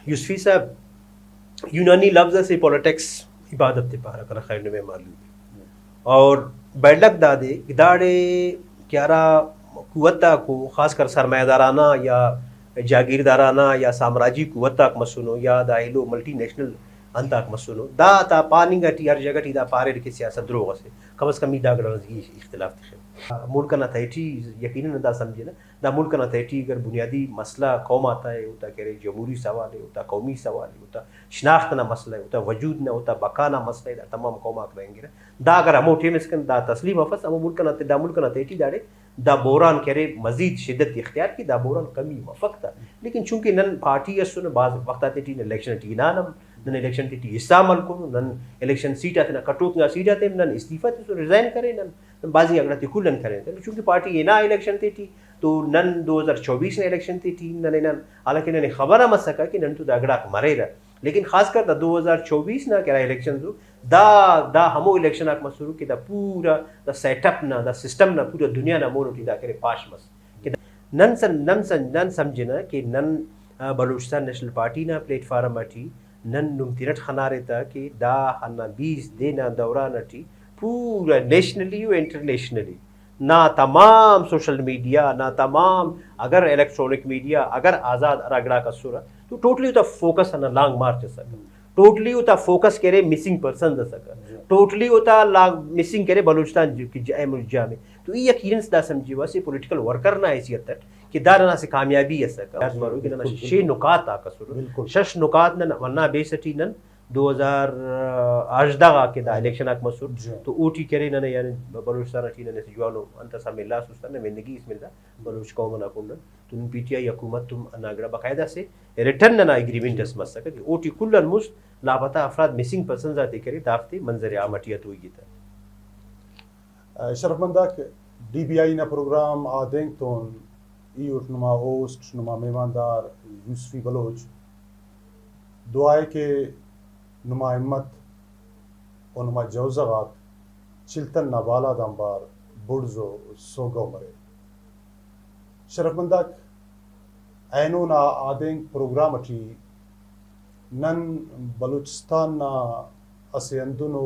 यूसुफी साहब यूनानी लफ्ज़ से पॉलिटिक्स इबादत ते पारा करा खैर में मालूम और बैडलक दादे दाड़े क्यारा कुवत्ता को खासकर सरमायादाराना या जागीरदाराना या साम्राज्य कुवत्ता मसुनो या दाइलो मल्टी नेशनल अंताक मसुनो दा ता पानिंग टी हर जगह टी दा पारे के सियासत द्रोग से कम से कम दा गलजी इख्तिलाफ थे मुल्क ना तैटी यकीनन दा समझे ना दा मुल्क ना तैटी अगर बुनियादी मसला कौम आता है होता कह रहे जमहूरी सवाल है होता कौमी सवाल है होता शनाख्त ना मसला है होता वजूद ना होता बका ना मसला है तमाम कौम आक रहेंगे दा अगर हम उठे में दा तस्लीम अफस हम मुल्क ना तैटी दाड़े दा बोरान करे मजीद शिद्दत इख्तियार की दा बोरान कमी मफकता लेकिन चूंकि नन पार्टी असुन बाज वक्त टी इलेक्शन टी नानम नन इलेक्शन टी इस्तामल को नन इलेक्शन सीट आते ना कटोत ना सीट आते नन इस्तीफा तो रिजाइन करे नन बाजी अगला तिकुलन करे चूंकि पार्टी ये ना इलेक्शन टी तो नन 2024 ने इलेक्शन टी नन नन हालांकि नन खबर मत सका कि नन तो दगड़ा मरेरा लेकिन खासकर दा 2024 ना करा इलेक्शन जो दा दा हमो इलेक्शन आक मसरू कि दा पूरा दा सेटअप ना दा सिस्टम ना पूरा दुनिया ना मोनो टी दा करे पाश मस कि नन समझना कि नन बलूचिस्तान नेशनल पार्टी ना प्लेटफार्म अटी नन नुमतिरट खनारे था कि दा हना 20 देना दौरान अटी पूरा नेशनली व इंटरनेशनली ना तमाम सोशल मीडिया ना तमाम अगर इलेक्ट्रॉनिक मीडिया अगर आज़ाद रगड़ा का सूरा तो टोटली उता फोकस ना लॉन्ग मार्च सका टोटली उता फोकस करे मिसिंग पर्सन सका टोटली उता लाग मिसिंग करे बलूचिस्तान की मुल्जा में तो ये यकीनन दा समझीवा से पॉलिटिकल वर्कर ना हैसियत तक कि दारना से कामयाबी है सका मरो कि ना शे नुकात आ कसुर शश नुकात न वन्ना बेसटी नन 2018 के दा इलेक्शन आक मसूर तो ओटी करे न यानी बलूचिस्तान टी न से जवानो अंत समिल्ला सुस्तान में नगी इसमिल्ला बलूच कौम ना कुंडन तुम पीटीआई हुकूमत तुम अनागरा बकायदा से रिटर्न ना एग्रीमेंट जस मस सका कि ओटी कुल्लन मुस लापता अफराद मिसिंग पर्सन जाते करे दाफ्ते मंजर आमटियत हुई था शरफमंदाक डीबीआई ना प्रोग्राम आदेंग तोन ई उठनुमा होस्ट नुमा मेहमानदार यूसुफी बलोच दुआए के नुमा हिम्मत और नुमा जौजगात चिल्तन ना बाला दंबार बुड़जो सोगो मरे शरफमंदाक ऐनो ना आदेंग प्रोग्राम अटी नन बलूचिस्तान ना असे अंदुनो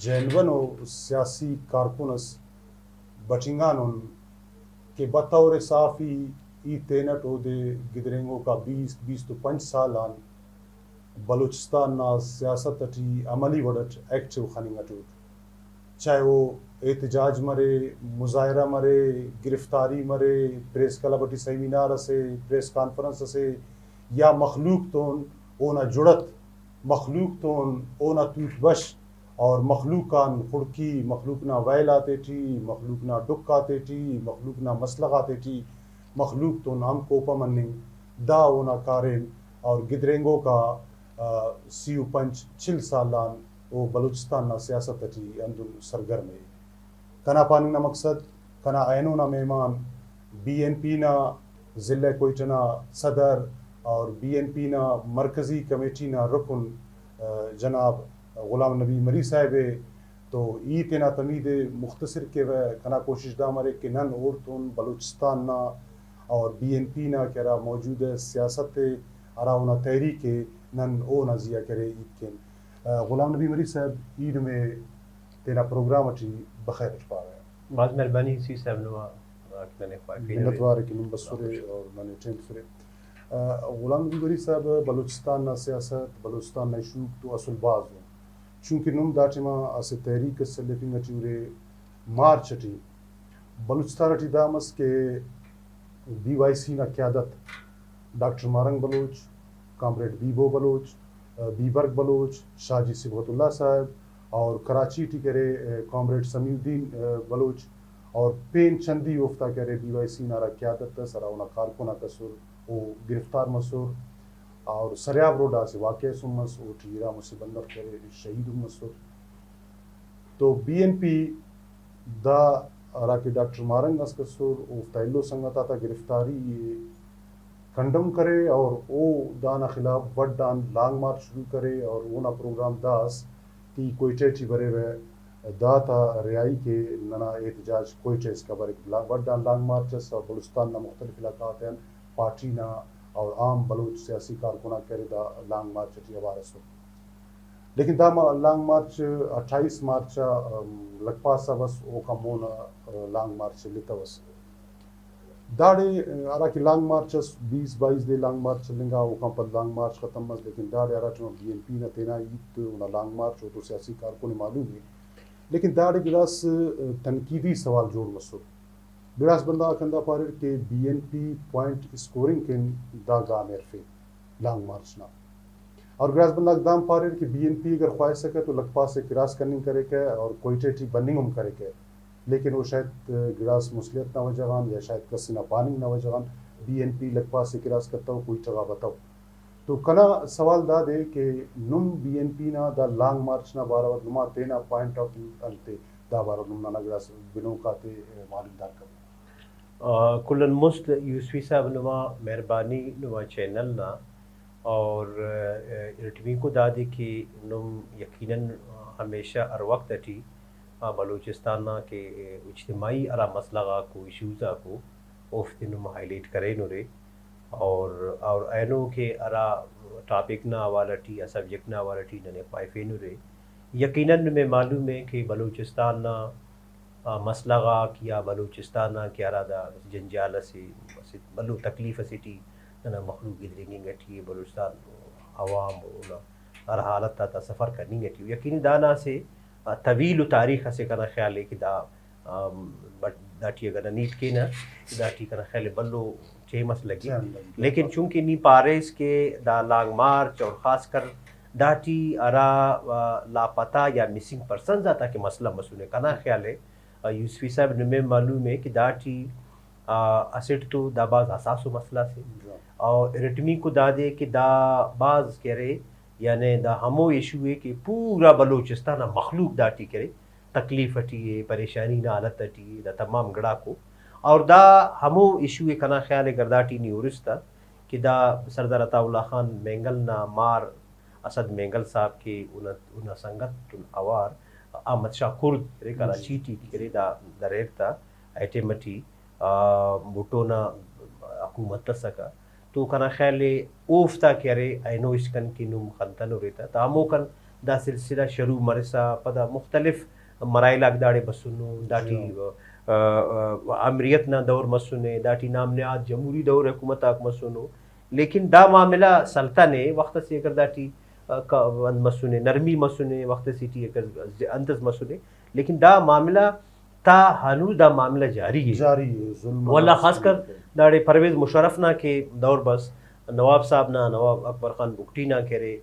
जैनवनो सियासी कारकुनस बचिंगानुन के बतौर साफ़ी ई तेनट ओदे गिदरेंगो का 20 तो 5 साल आन बलूचिस्तान ना सियासत अटी अमली वडट एक्टिव खनिंग अटूट चाहे वो एहतजाज मरे मुजाहरा मरे गिरफ्तारी मरे प्रेस क्लब अटी सेमिनार असे प्रेस कॉन्फ्रेंस असे या मखलूक तोन ओना जुड़त मखलूक तोन ओना तूट बश और मखलूकान खुड़की मखलूक ना वैल आते टी मखलूक ना डुक आते टी मखलूक ना मसलग आते टी मखलूक तो नाम कोपा मनिंग दा ओना कारेन और गिदरेंगो का सीयू पंच छिल सालान वो बलूचिस्तान ना सियासत टी अंदुल सरगर्म है कना पानी ना मकसद कना ऐनो ना मेहमान बीएनपी ना ज़िले कोयटना सदर और बीएनपी ना मरकज़ी कमेटी ना रुकन जनाब गुलाम नबी मरी साहब तो ई तेना तमीद मुख्तसर के वह कना कोशिश दा मरे कि नन और तुन बलूचिस्तान ना और बीएनपी ना करा मौजूद सियासत अराउना तहरीक नन ओ नजिया करे ईद के गुलाम नबी मरी साहब ईद में तेना प्रोग्राम अटी बखैर पा रहे हैं बहुत मेहरबानी सी साहब नुआ मैंने मिन्नतवार कि नम बसुरे और मैंने टेंट फुरे गुलाम नबी मरी साहब बलूचिस्तान ना सियासत बलूचिस्तान ना शूक तो असल बाज चूँकि नुम दाटिमा असे तहरीक सलेफिंग अटूरे मार्च अटी बलूचिस्तान अटी दामस के बीवाईसी ना क्यादत डॉक्टर मारंग बलोच कॉमरेड बीबो बलोच बीबर्ग बलोच शाहजी सिबतुल्ला साहब और कराची टी करे कॉमरेड समीउद्दीन बलोच और पेन चंदी उफ्ता करे बीवाईसी नारा क्यादत सराउना कारकुना कसुर वो गिरफ्तार मसूर और सरियाब रोडा से वाक़ सुमस वो टीरा मुसीबंदर करे शहीद मसूर तो बीएनपी दा राके डॉक्टर मारंग असकसुर उफ्ताइलो संगता था गिरफ्तारी ये कंडम करे और वो दाना खिलाफ वड दान लॉन्ग मार्च शुरू करे और वो ना प्रोग्राम दास ती कोयटे टी बरे वे दा था रियाई के नना एहतजाज कोयटे इसका बारे वड दान लॉन्ग मार्चेस और बलूचिस्तान ना मुख्तलिफ इलाकात हैं पार्टी ना और आम बलूच सियासी कारकुना करे दा लॉन्ग मार्च टी अबारसो लेकिन दा लॉन्ग मार्च 28 मार्च लकपा सबस ओ का मोन लॉन्ग मार्च लितवस दाड़े अरा की लॉन्ग मार्च 20-22 दे लॉन्ग मार्च लिंगा ओ का पर लॉन्ग मार्च खत्म मस लेकिन दाड़े अरा टो बीएनपी न तेना ईद उना लॉन्ग मार्च ओ तो सियासी कारकुन मालूम है लेकिन दाड़े गिलास तनकीदी सवाल जोड़ मसो बिरास बंदा कंदा पारे के बीएनपी पॉइंट स्कोरिंग के दा गामेरफे लॉन्ग मार्च ना और ग्रास बंदा दाम पारे कि बीएनपी अगर ख्वाहिश सके तो लकपा से क्रॉस कनिंग करे के और कोयटे ठीक बनिंग हम करे के लेकिन वो शायद गिरास मुसलियत ना वजगान या शायद कसिना पानी ना वजगान बीएनपी लकपा से क्रॉस करता हो कोई जगह बताओ तो कना सवाल दा दे कि नुम बीएनपी ना दा लॉन्ग मार्च ना बारवर नुमा तेना पॉइंट ऑफ अंते दा बारवर नुम ना ग्रास बिनो काते मालूमदार कर कुल्लन मुस्त यूसुफी साहब नुमा मेहरबानी नुमा चैनल ना और इरटवी को दादी कि नुम यकीनन हमेशा हर वक्त अटी बलूचिस्तान के इज्तिमाई अरा मसला को इशूज़ा को उफ्त नुम हाईलाइट करे नुरे और ऐनो के अरा टॉपिक ना वालटी या सब्जेक्ट ना वालटी नने पाइफे नुरे यकीनन में मालूम है कि बलूचिस्तान ना मसला किया बलूचिस्तान के अरादा जंजाल से बलू तकलीफ़ सिटी ना मखलूक गिदरिंग गठी बलूचिस्तान आवाम हर हालत ता सफ़र करनी गठी यकीनी दाना से तवील तारीख से कना ख्याल है कि दाटी अगर नीट के ना दाटी कना ख्याल बल्लो फेमस लगी लेकिन चूंकि नी पारिस के दा लॉन्ग मार्च और ख़ासकर दाटी अरा लापता या मिसिंग पर्सन जाता के मसला मसूले कना ख्याल है यूसुफी साहब ने मालूम है कि दाटी असिट तो दाबाज हसासो मसला से और रिटमी को दादे कि दा बाज कह रहे यानी दा हमो इशू है कि पूरा बलूचिस्तान मखलूक दाटी करे तकलीफ़ अटी है परेशानी ना हालत अटी है दा तमाम गड़ा को और दा हमो इशू है कना ख्याल गर्दाटी नहीं उर्स्ता कि दा सरदार अताउल्ला खान मेंगल ना मार असद मेंगल साहब के उन संगत अवार अहमद शाह कुर्द रे कला चीटी करे दा दरेरता ऐटेमटी बुटोना हुकूमत सका तो कना ख्याल ओफ्ता करे ऐनो इसकन की नुम खंतन रहता तामो कन दा सिलसिला शुरू मरसा पदा मुख्तलिफ मराइल अगदाड़े बसुनो दाटी अमरीत ना दौर मसुने दाटी नामनियात जमहूरी दौर हुकूमत आक मसुनो लेकिन दा मामला सल्तने वक्त से अगर दाटी मसुने नरमी मसुने वक्त सिटी अगर अंतज मसुने लेकिन दा मामला ता हनू दा मामला जारी है वल्ला खासकर दाड़े परवेज़ मुशर्रफ ना के दौर बस नवाब साहब ना नवाब अकबर खान बुगटी ना करे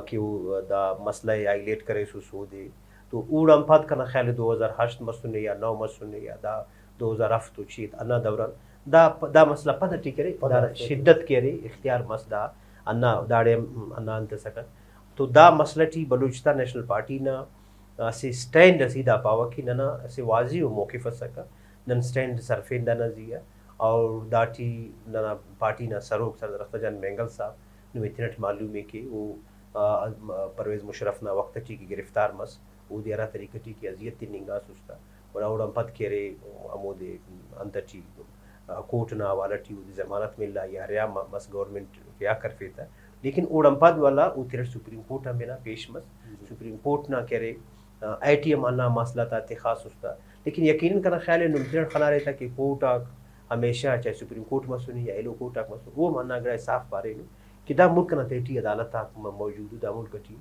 कि वो दा मसला हाईलाइट करे सो दे तो ऊड़म फत का ख्याल 2008 मसुने या 9 मसुने या दा 2007 तो चीत अन्ना दौरान दा मसला पता टी करे दा शिद्दत करे इख्तियार मसदा अन्ना दाड़े अन्ना अंत सकन तो दा मसला टी बलूचिस्तान नेशनल पार्टी ना से स्टैंड सीधा पावा कि नना से वाजी मौक़िफ़ सका नन स्टैंड सरफेन दाना जिया और दाटी नना पार्टी ना सरोक सरदार अख्तरजान मेंगल साहब ने इतनट मालूम है कि वो परवेज़ मुशर्रफ ना वक्त टी की गिरफ्तार मस वो दियारा तरीके टी की अजियत ती निगाह सुस्ता और औड़म पद केरे अमोदे अंतर टी कोर्ट ना वाला टी वो जमानत मिला या रिया मस गवर्नमेंट क्या कर फेता लेकिन ओड़म पद वाला वो तिरट सुप्रीम कोर्ट हमें ना पेश मस सुप्रीम कोर्ट ना करे ITM अन्ना मसला था खास उसका लेकिन यकीनन करना ख्याल है नुमतिरट खना रहता कि कोर्ट हमेशा चाहे सुप्रीम कोर्ट मसूनी या एलो कोर्ट मसून वो मानना अगर साफ पारे कि दा मुल्क ना तेटी अदालत मौजूद दा मुल्क टी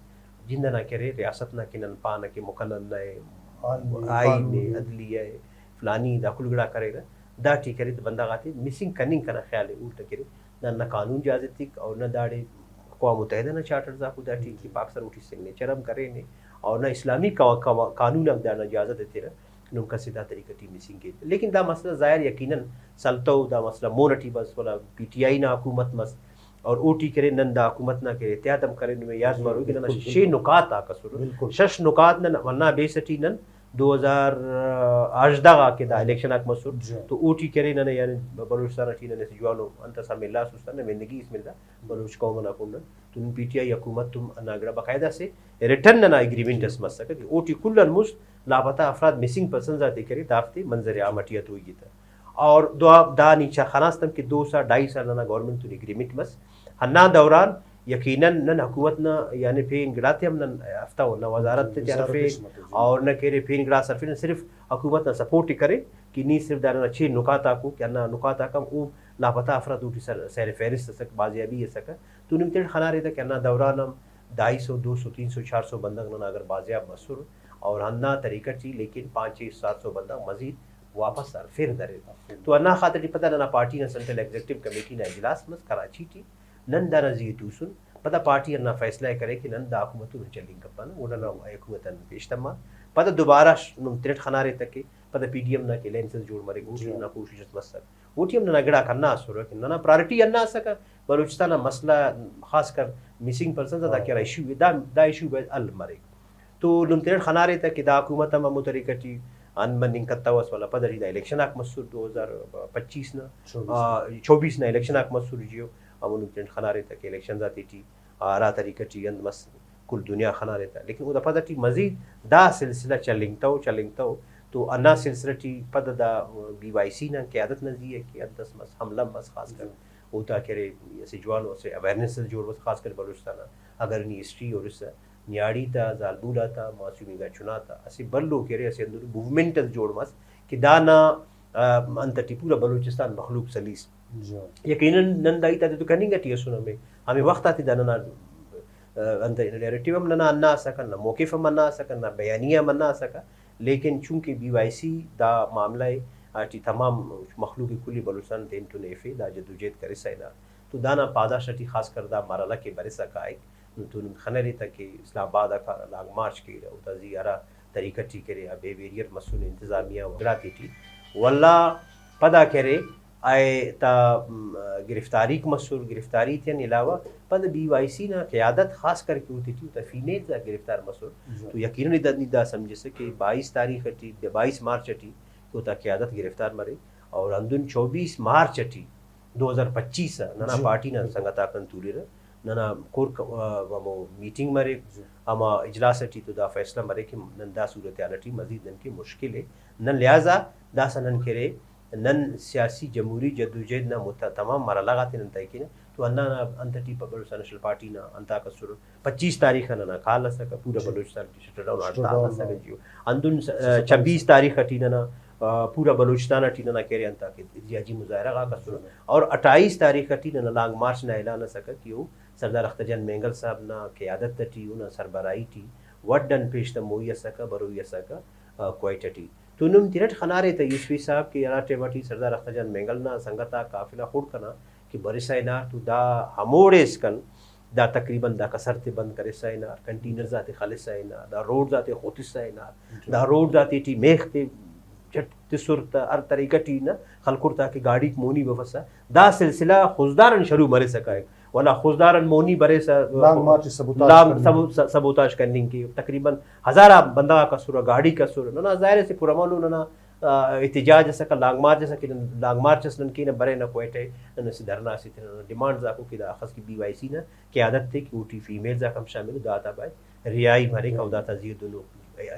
जिंदा ना करे रियासत ना किनन पान के मुकन्नन नए आईन ने अदलिया फलानी दा कुलगड़ा करेगा दा टी करे तो बंदा गाती मिसिंग कनिंग करना ख्याल है उल्टा करे ना कानून जाजतिक और ना दाड़े अक़वाम मुत्तहिदा ना चार्टर ज़ाकू दा टी कि पाकिस्तान उठी सिग्नेचर हम करे ने और ना इस्लामी कानून अब दाना इजाज़त देते रहा नुका सीधा तरीका टी मिसिंग के लेकिन दा मसला ज़ाहिर यकीनन सल्तो दा मसला मोनटी बस वाला PTI ना हुकूमत मस और ओटी करे नंदा हुकूमत ना करे त्यादम करे में याद मारो कि ना शे नुकात आ कसुर शश नुकात न वरना बेसटी नन 2018 के दा इलेक्शन आक मसूर तो ओटी करे न यानी बलूचिस्तान टी न जुआनो अंत समिल्ला सुस्तान मेंदगी इसमिल्ला बलूच कौम ना कुन तुम PTI हुकूमत तुम अनागरा बाकायदा से रिटर्न ना एग्रीमेंट अस मस ओटी कुल्लन मुस लापता अफराद मिसिंग पर्सन जाते करे दाफ्ते मंजर आमटियत हुई था और दा नीचा खनास्तम कि 2 साल ना गवर्नमेंट तुन एग्रीमेंट मस हन्ना दौरान यकीनन नन हुकूमत न यानी फिर गिराते हम न हफ्ता होना वजारत ते तरफे और न केरे फिर गिरा सरफे न सिर्फ हुकूमत न सपोर्ट करे कि नहीं सिर्फ दाना अच्छे नुकाता को क्या ना नुकाता कम वो लापता अफराद उठी सर फहरिस्त सक बाजियाबी सक तो निमते खाना रहता क्या ना दौरान हम 250 200 300 400 बंदक न अगर बाजियाब मसूर और हन्ना तरीका ची लेकिन 500 700 बंदक मजीद वापस सर फिर दरे तो अन्ना खातिर पता ना पार्टी न सेंट्रल एग्जीक्यूटिव कमेटी ना इजलास मस कराची थी नन दाना जी टूसुन पता पार्टी अन्ना फैसला करे कि नन दा हुकूमत चलिंग कपन उडना हुकूमत पेशतमा पता दोबारा तिरट खनारे तक के पता पीडीएम ना के लेंस जोड़ मरे गुटी ना कोशिश मसक ओटीएम ना गड़ा करना असुर कि ना प्रायोरिटी अन्ना सका बलूचिस्तान मसला खासकर मिसिंग पर्सन दा क्या इशू दा इशू अल मरे तो लुम तिरट खनारे तक कि दा हुकूमत मा मुतरिकटी अनबंदिंग कत्ता वाला पदरी दा इलेक्शन आक मसूर 2025 ना 24 ना इलेक्शन आक मसूर जियो अमुन तिरट खनारे तक इलेक्शन जाती थी आरा तरीका ची अंद मस कुल दुनिया खना रहता लेकिन वो पता टी मजीद दा सिलसिला चलिंगता तो अन्ना सिलसिला टी पद दा बीवाईसी ना क़यादत नजी है कि दस मस हमला मस खास कर होता करे ऐसे जवानों से अवेयरनेस से जोड़ खास कर बलूचिस्तान अगर नी हिस्ट्री और इस न्याड़ी था जालबूला था मासूमी का चुना था ऐसे बल्लो करे ऐसे अंदर मूवमेंट जोड़ मस कि दाना अंत टी पूरा बलूचिस्तान मखलूक सलीस यकीनन नंदाई था तो कनिंगा टी सुना में हमें वक्त आती दाना अंत नैरेटिव हम ना अन्ना सका ना मौक़िफ़ हम अन्ना सका ना बयानिया मन्ना सका लेकिन चूंकि बीवाईसी दा मामला आटी तमाम मखलूक कुली बलूचिस्तान तेन तो नेफे दा जदोजहद करे सैना तो दाना पादाश टी खास कर दा मरला के बरे सका एक तो खनरे तक के इस्लामाबाद का लाग मार्च के उताजी अरा तरीका टी करे बेवेरियर मसूल इंतजामिया वगैरह थी वल्ला पदा करे आए ता गिरफ्तारी मसूर गिरफ्तारी थे अलावा पद बीवाईसी ना क़यादत खास करके होती थी तो फीमेल था गिरफ्तार मसूर तो यकीनन इदा समझे से कि 22 तारीख थी 22 मार्च थी तो ता क़यादत गिरफ्तार मरे और अंदुन 24 मार्च थी 2025 नना पार्टी ना संगता कंतूरी नना कोर वो मीटिंग मरे अमा इजलास थी तो दा फैसला मरे कि नंदा सूरत आलटी मजीद नन की मुश्किल है नन लिहाजा दा सनन करे नन सियासी जमहूरी जदोजहद ना मुता तमाम मरला गाते नन तय किन तो अन्ना ना अंतटी बलूचिस्तान नेशनल पार्टी ना अंता कसुर 25 तारीख ना खाल सका पूरा बलूचिस्तान की शटडाउन हड़ताल सका जियो अंदुन 26 तारीख हटी ना पूरा बलूचिस्तान हटी ना केरे अंता के जियाजी मुजाहरा का कसुर और 28 तारीख हटी ना लॉन्ग मार्च ना ऐलान सका कि वो सरदार अख्तरजान मेंगल साहब ना क़यादत टी ना सरबराही टी वडन पेश तमोया सका बरोया सका क्वाइटटी तो नुम तिरट खनारे थे यूसुफी साहब की अराटे बटी सरदार अख्तरजान मेंगल ना संगता काफिला खुद कना कि बरिसाइनार तो दा हमोड़े इसकन दा तकरीबन दा कसरते बंद करे साइनार कंटेनर जाते खालिसाइनार दा रोड जाते खोतिसाइनार दा रोड जाते टी मेखते चट सुरता हर तरीका टी ना खलकुरता की गाड़ी मोनी बफसा दा सिलसिला खुजदारन शुरू मरे सका वाला खुजदारन मोनी बरे सबूताज करने की तकरीबन 1000 बंदा का सुर गाड़ी का सुर ना जाहिर से पुरमानो ना एहतजाज सका लॉन्ग मार्च सका लॉन्ग मार्च सन की न बरे न कोयटे न से धरना से डिमांड जाको की खास की बीवाईसी ना क़यादत थे कि ओटी फीमेल जा कम शामिल दाता बाय रियाई भरे का दाता जी दोनों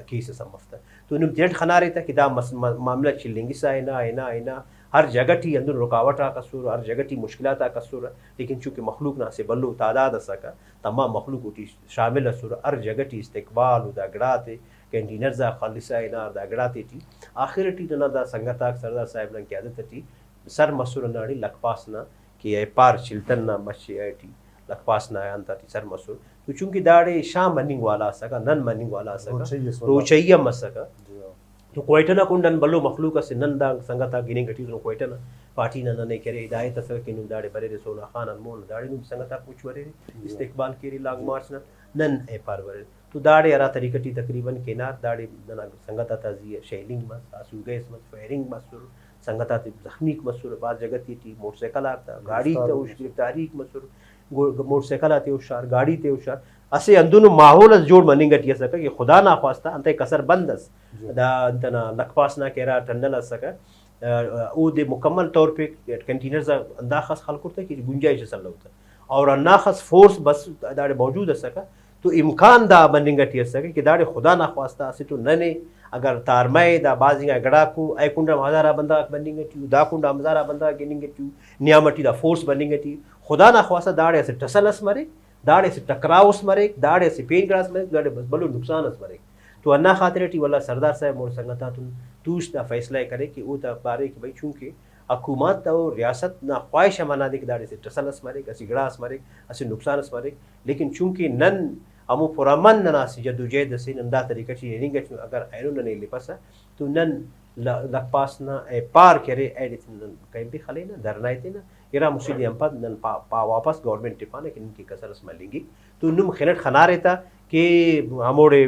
केस समफ्ता तो नुम जेट खना रहता कि दा मामला चिल्लेंगी सा आइना हर जगह टी अंदर रुकावट आ कसूर हर जगह टी मुश्किलात आ कसूर लेकिन चूंकि मखलूक ना से बल्लो तादाद सका तमाम मखलूक उठी शामिल असुर हर जगह टी इस्तकबाल दा गड़ाते कैंटीनर जा खालिसा इनार दा गड़ाते टी आखिर टी ना दा संगता सरदार साहब ने क़यादत टी सर मसूर नाड़ी लखपास ना कि ए पार चिल्तन ना मच्छी आई टी लखपास ना अंता टी सर मसूर तो चूंकि दाड़े शाम मनिंग वाला सका नन मनिंग वाला सका रोचैया मसका तो कोयटना कुंडन बल्लो मखलूक से नंदा संगता गिने घटी तो कोयटना पार्टी नने करे हिदायत सर के नु दाड़े बरे सोना खान अनमोल दाड़े नु संगता कुछ वरे इस्तेकबाल केरी लाग मार्च ना नन ए पार वरे तो दाड़े अरा तरीकटी तकरीबन केनार दाड़े नना संगता ताजी शेलिंग मस आसू गैस मस फायरिंग मसुर संगता जख्मी मसुर बात जगत टी मोटरसाइकिल आता गाड़ी तो उस तारीख मसुर मोटरसाइकिल आते उशार गाड़ी ते उशार असे अंदुन माहौल जोड़ मनिंग टिया सका कि खुदा ना खास्ता अंत कसर बंदस दा अंतना लखपास ना केरा टंडल सका ओ दे मुकम्मल तौर पे कंटेनर जा अंदाखस खल करता कि गुंजाइश सल होता और अन्नाखस फोर्स बस दाड़े मौजूद सका तो इम्कान दा बनिंगटी असके कि दाड़े खुदा ना ख्वास्ता से तो नने अगर तारमाए दा बाजिंगा गड़ाकू ऐकुंडा हजारा बंदा बनिंगटी दाकुंडा हजारा बंदा गिनिंगटी नियामटी दा फोर्स बनिंगटी खुदा ना ख्वास्ता दाड़े से टसलस मरे दाड़े से टकरावस मरे दाड़े से पेन ग्रास मरे दाड़े बस बलो नुकसान अस मरे तो अन्ना खातिर वाला सरदार साहब मोर संगता तूश ना फैसला करे कि वो ता बारे कि भाई चूंकि हुकूमत और रियासत ना ख्वाहिश मना दे कि दाड़े से टसलस मरे असी गड़ास मरे असी नुकसान मरे लेकिन चूंकि नन अमु पुरमन नना सी जदोजहद से नंदा तरीका ची नहीं गच अगर ऐनो नने लिपसा तो नन लकपास ना ए पार करे एडिट नन कहीं भी खले ना धरना थे ना इरा मुसीदी हम पद नन पा वापस गवर्नमेंट टिपाने कि इनकी कसरस मलेंगी तो नुम खिलट खना रहता कि हमोड़े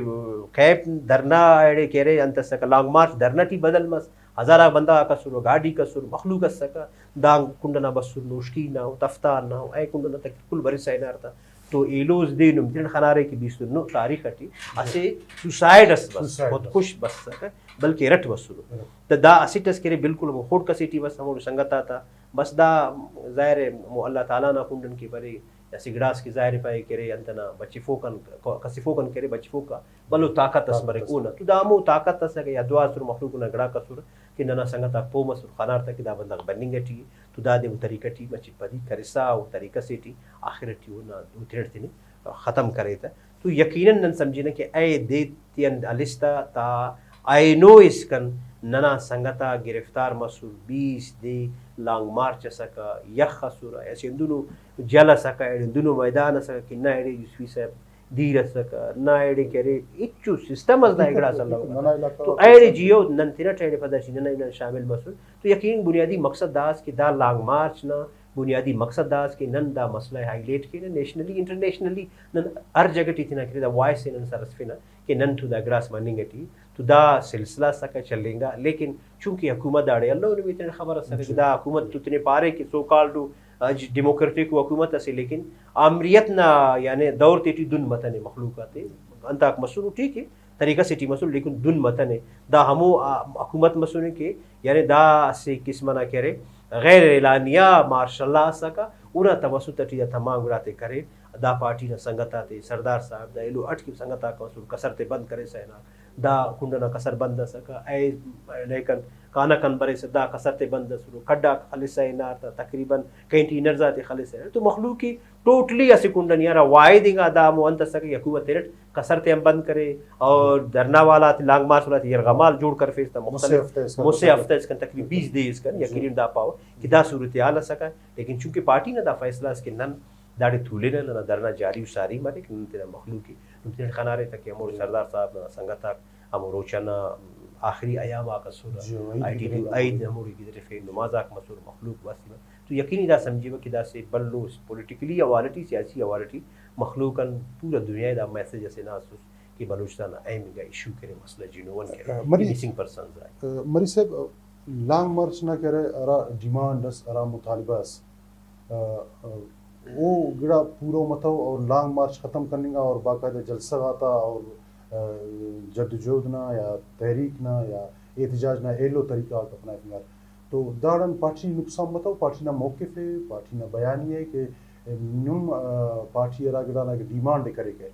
कैप धरना एडे केरे अंत सक लॉन्ग मार्च धरना टी बदल मस हजारा बंदा कसुर गाड़ी कसुर मखलूक सका दांग कुंडना बसुर नोश्की ना हो तफ्तार ना हो ए कुंडना तक कुल बरी साइनारता तो एलोज दे नुमतिन खनारे की बीस नो तारीख अटी असे सुसाइड अस बस बहुत खुश बस सका बल्कि रट बसुर तो दा असिटस करे बिल्कुल वो खोट कसिटी बस हमो संगता था बस दा जाहिर मो अल्लाह ताला ना कुंडन की बरे या सिगड़ास की जाहिर पाए करे अंतना बच्ची फोकन कसिफोकन करे बच्ची फोका बलो ताकत अस मरे कोना तो दामो ताकत अस के या दुआ सुर मखलूक ना गड़ा कसुर कि नना संगता पो मसुर खनार तक दा बंदा बनिंगटी तो दा दे तरीका टी बच्ची पदी करिसा वो तरीका से टी आखिरती हो ना उतरती ने खत्म करे था तो यकीनन नन समझिना कि ए दे तियन अलिस्ता ता आई नो इसकन नना संगता गिरफ्तार मसूर 20 दे लॉन्ग मार्च सका यख खसुरा ऐसे दुनु जल सका दुनु मैदान सका कि ना एडे यूसुफी साहब धीर सका ना एडे करे इच्छु सिस्टम अस दाइगड़ा सल्ला तो एडे जियो नन तिना एडे पदर्शी नन शामिल मसूर तो यकीन बुनियादी मकसद दास कि दा लॉन्ग मार्च ना बुनियादी मकसद दास कि नन दा मसला हाईलाइट के नेशनली इंटरनेशनली नन हर जगह टीना कि दा वॉइस से नन सरसफिना कि नन टू द ग्रास मनिंगटी तो दा सिलसिला सका चलेगा लेकिन चूंकि हुकूमत दाड़े अल्लाह ने भी खबर सका दा हुकूमत तुतने पारे कि सो कॉल्ड डेमोक्रेटिक हुकूमत असे लेकिन आमरियत ना यानी दौर तेटी दुन मतने मखलूकाते अंताक मसूर ठीक है तरीका से टी मसूर लेकिन दुन मतने दा हमो हुकूमत मसूर के यानी दा से किस्म ना करे गैर एलानिया मार्शल्ला सका उना तवसुत टी तमाम गुराते करे दा पार्टी ना संगता थे सरदार साहब दा एलो अट की संगता का मसूर कसरते बंद करे सेना दा कुंडना कसर बंद सका ऐ लेकिन काना कन बरे से दा कसरते बंद सुरो खड्डा खलिसा ना तकरीबन कहीं टीनर जाते खलिसा तो मखलूक की टोटली ऐसे कुंडन यारा वाइदिंगा दा मो अंत सके हुकूमत तेरट कसरते हम बंद करे और धरना वाला लॉन्ग मार्च वाला यार गमाल जोड़ कर फेस मुझसे हफ्ते इसका तकरीबन 20 दे इसका यकीन दा पाओ कि दा सूरत हाल सका लेकिन चूंकि पार्टी ना दा फैसला इसके नन दाड़े थूले ना धरना जारी सारी मारे कि तेरा मखलूकी तुम खनारे तक हमोर सरदार साहब ना संगता हमो रोचना आखिरी अयाम का सूर आईटी आईद हमोरी की तरफ नमाज आक मसूर मखलूक वासी तो यकीनी दा समझिबा कि दा से बल्लो पॉलिटिकली अवालिटी सियासी अवालिटी मखलूकन पूरा दुनिया दा मैसेज से ना कि बलूचिस्तान अहम का इशू करे मसला जिनोवन के मिसिंग पर्सन मरी साहब लॉन्ग मार्च ना करे अरा डिमांड्स अरा मुतालिबास वो गिड़ा पूरा मतलब और लॉन्ग मार्च ख़त्म करने का और बाकायदा जलसा आता और जद्दोजहद ना या तहरीक ना या एहतजाज ना एलो तरीका अपना फिंगर तो दाड़न पार्टी नुकसान बताओ पार्टी ना मौके पे पार्टी ना बयान ये कि नुम पार्टी अरा गिड़ा ना डिमांड करे के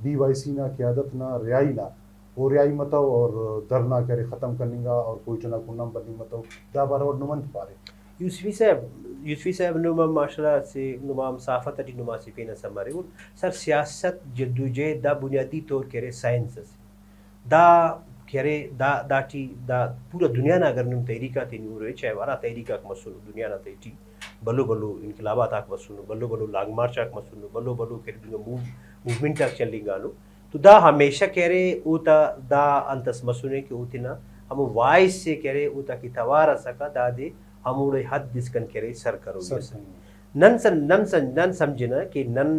BYC ना क़यादत ना रियाई ना वो रियाई बताओ और धरना करे ख़त्म करने का और कोई चना कुन्नम बंदी बताओ दा बार और नुमन पारे यूसुफी साहब नुमा माशाल्लाह से नुमा मुसाफत अटी नुमा सिफीन समारे वो सर सियासत जद्दोजहद दा बुनियादी तौर करे साइंस दा करे दा दाटी दा पूरा दुनिया ना अगर नुम तहरीका थे नूर चाहे वारा तहरीका का मसूल दुनिया ना तेटी बल्लो बल्लो इनकलाबात आक मसूल बल्लो बल्लो लॉन्ग मार्च आक मसूल बल्लो बल्लो करे मूवमेंट आक चलेगा नो तो दा हमेशा करे उता दा अंतस मसूने के उतना हम वाइस से करे उता की तवारा सका दा दे हमोड़े हद दिसकन करे सर करो नन समझना कि नन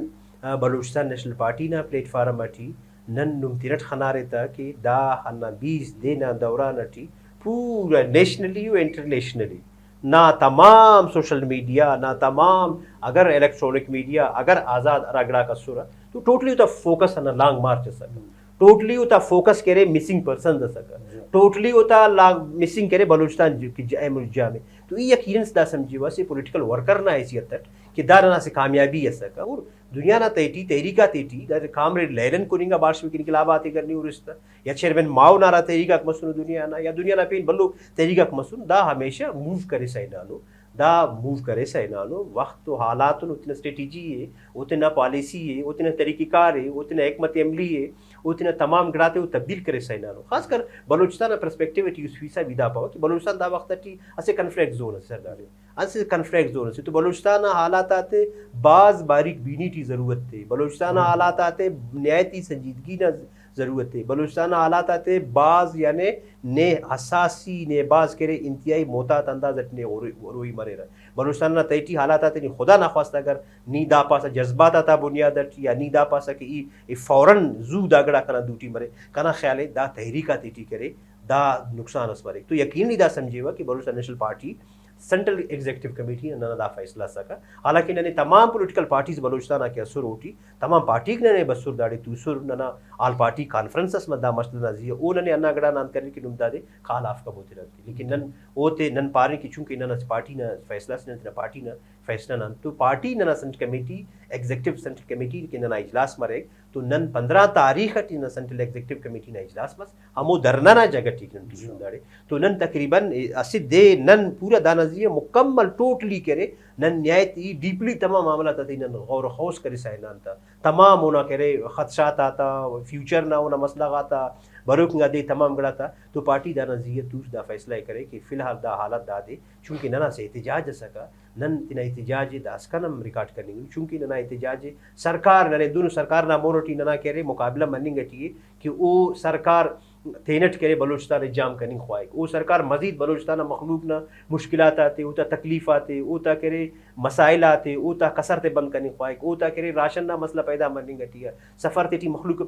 बलूचिस्तान नेशनल पार्टी ना प्लेटफार्म अटी नन नुमतिरट खनारे था कि दा हन्ना 20 देना दौरान अटी पूरा नेशनली और इंटरनेशनली ना तमाम सोशल मीडिया ना तमाम अगर इलेक्ट्रॉनिक मीडिया अगर आज़ाद रगड़ा का सूरा तो टोटली उता फोकस है ना लॉन्ग मार्च सका टोटली उता फोकस करे मिसिंग पर्सन सका टोटली उता मिसिंग करे बलूचिस्तान की में तो ये यकीनन दा समझी वैसे पॉलिटिकल वर्कर ना हैसियत तक कि दाना से कामयाबी ऐसा और दुनिया ना तेटी तहरीका तेटी दा कामरे लैलन कुनिंगा बार्श में इनकलाबात करनी और इस या चेयरमैन माओ नारा तहरीका मसून दुनिया ना या दुनिया ना पेन बल्लो तहरीका मसून दा हमेशा मूव करे सैनानो दा मूव करे सैनानो वक्त तो हालात उतना स्ट्रेटजी है उतना पॉलिसी है उतना तरीक़ेकार है उतना हिकमत अमली है उतना तमाम गड़ाते वो तब्दील करे सैनानो खासकर बलूचिस्तान पर्सपेक्टिव यूसफीसा विदा पाओ कि बलूचिस्तान दा वक्त असे कन्फ्लिक्ट जोन है सरदारी असे कन्फ्लिक्ट जोन है तो बलूचिस्तान हालात आते बाज बारीक बीनी की ज़रूरत थे बलूचिस्तान हालात आते न्यायती संजीदगी ना ज़रूरत है बलूचिस्तान हालात आते बाज यानी ने हसासी ने बाज करे इंतहाई मोहतात अंदाज अटने रोई मरे रहा बलूचिस्तान ना तैटी हालात आते नहीं खुदा ना खास्ता अगर नी दा पासा जज्बात आता बुनियाद या नी दा पासा कि ई फ़ौरन जू दागड़ा कना दूटी मरे कना ख्याल है दा तहरीका तेटी करे दा नुकसान अस मरे तो यकीन दा समझेवा कि Balochistan national party central executive committee ने दा फैसला सका हालांकि ने तमाम पॉलिटिकल पार्टीज बलूचिस्तान के असर होती तमाम पार्टी ने बसुर दाड़ी तूसुर नना आल पार्टी कॉन्फ्रेंसस में दा मसला नजी ओ ने अन्ना गड़ा नान करने की नुमदा दे खाल आफ का बोते रहती लेकिन नन ओते नन पारे की चूंकि नन पार्टी ने फैसला से न पार्टी ने फैसला नन तो पार्टी नना central committee executive central committee के नना इजलास मरे तो नन 15 तारीख टी न सेंट्रल एग्जीक्यूटिव कमेटी ना इजलास बस हमो धरना ना जगह ठीक न टी दाड़े तो नन तकरीबन असि दे नन पूरा दानजिया मुकम्मल टोटली करे नन न्यायती डीपली तमाम मामला ती नन गौर खौस करे साइनान था तमाम होना करे खदशात आता फ्यूचर ना होना मसला आता बरोकंगा दे तमाम गड़ा था तो पार्टी दाना जिया दूस दा फैसला करे कि फिलहाल दा हालत दा दे चूंकि नना से एहतजाज सका नन तिना एहतजाज दास कनम रिकॉर्ड करनी चूंकि नना एहतजाज सरकार नने दोनों सरकार ना मोनोटी नना करे मुकाबला मनिंग गटी कि वो सरकार तेनट करे बलूचिस्तान जाम करनी ख्वाहिश वो सरकार मजीद बलूचिस्तान मखलूक ना मुश्किलात आते उता तकलीफ आते उता करे मसाइल आते उता कसरते बंद करनी ख्वाहिश उता करे राशन ना मसला पैदा मरनी गटिया सफ़र तेटी मखलूक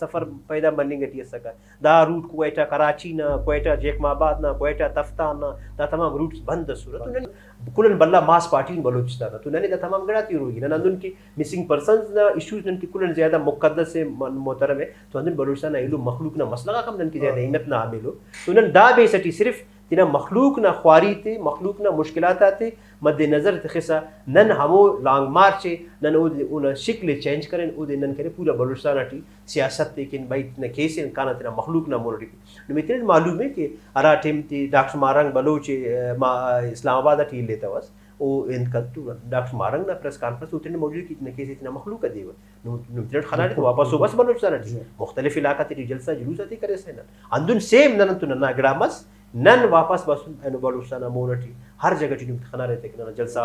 सफ़र पैदा मरनी गटिया सका दा रूट कोयटा कराची ना कोयटा जेकमाबाद ना कोयटा तफ्तान ना दा तमाम रूट्स बंद सूरत कुलन बल्ला मास पार्टी बलूचिस्तान तो नने दा तमाम गड़ाती रोगी ना अंदुन की मिसिंग पर्संस ना इश्यूज नन की कुलन ज़्यादा मुक़द्दस से मोहतरम है तो अंदुन बलूचिस्तान इलू मखलूक ना मसला का नन की ज़्यादा हिम्मत ना आमिलो तो नन दा बेसटी सिर्फ तिना मखलूक ना ख्वारी थे मखलूक ना मुश्किलात आते मद्दे नज़र तखिसा नन हमो लॉन्ग मार्च नन उन शिकल चेंज करें उदे नन करे पूरा बलूचिस्तान टी सियासत लेकिन भाई न केसे काना तना मखलूक ना मोरडी मित्र मालूम है कि अरा टीम ती डॉक्टर मारंग बलूच इस्लामाबाद टी लेता वस ओ इनका तो डॉक्टर मारंग ना प्रेस कॉन्फ्रेंस उतने मौजूद की न केसे इतना मखलूक देव मित्र खाना तो वापस बस बलूचिस्तान टी मुख्तलिफ इलाका ती जलसा जुलूस आती करे से अंदुन सेम नन तो ना ग्रामस नन वापस बस बलूचिस्तान मोनटी हर जगह टी खाना रहते कि ना जलसा